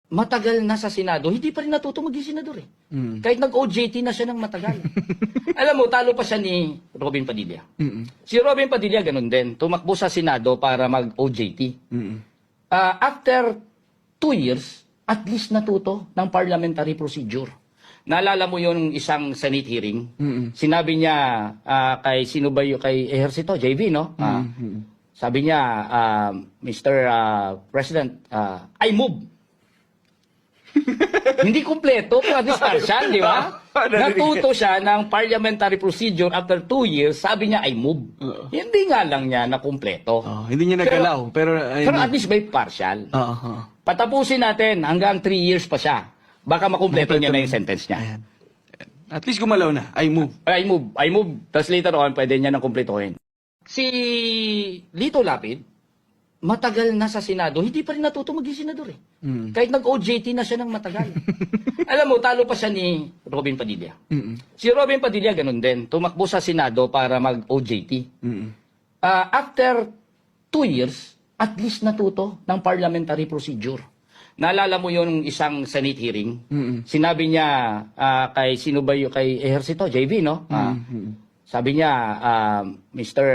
matagal na sa Senado, hindi pa rin natuto maging senador eh. Kahit nag-OJT na siya ng matagal. Alam mo, talo pa siya ni Robin Padilla. Si Robin Padilla, ganun din. Tumakbo sa Senado para mag-OJT. After 2 years, at least natuto ng parliamentary procedure. Naalala mo yung isang Senate hearing? Sinabi niya kay sino ba yung kay Ejercito, JV, no? Sabi niya, Mr. President, I move. Hindi kumpleto, pero at least partial, di ba? Natuto siya ng parliamentary procedure after 2 years, sabi niya, I move. Hindi nga lang niya na kumpleto. Hindi niya nagalaw, pero at least may partial. Patapusin natin, hanggang 3 years pa siya. Baka makumpleto niya na yung sentence niya. Ayan. At least gumalaw na, I move. I move. Tapos later on, pwede niya nang kumpletuhin. Si Lito Lapid, matagal na sa Senado, hindi pa rin natuto maging senador eh. Kahit nag-OJT na siya ng matagal. Alam mo, talo pa siya ni Robin Padilla. Si Robin Padilla, ganun din. Tumakbo sa Senado para mag-OJT. After 2 years, at least natuto ng parliamentary procedure. Naalala mo yung isang Senate hearing? Sinabi niya kay sino ba yung kay Ejercito, JV, no? Sabi niya, Mr.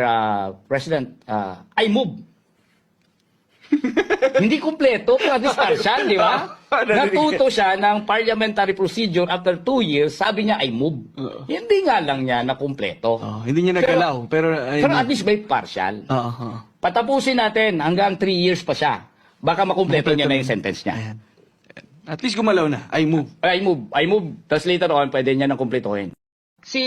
President, I move. Hindi kumpleto, pero at least partial, di ba? Natuto siya ng parliamentary procedure after 2 years, sabi niya, I move. Hindi nga lang niya na kumpleto. Hindi niya nagalaw, pero at least may partial. Patapusin natin, hanggang 3 years pa siya. Baka makumpleto niya na yung sentence niya. Ayan. At least gumalaw na, I move. I move. Tapos later on, pwede niya nang kumpletuhin. Si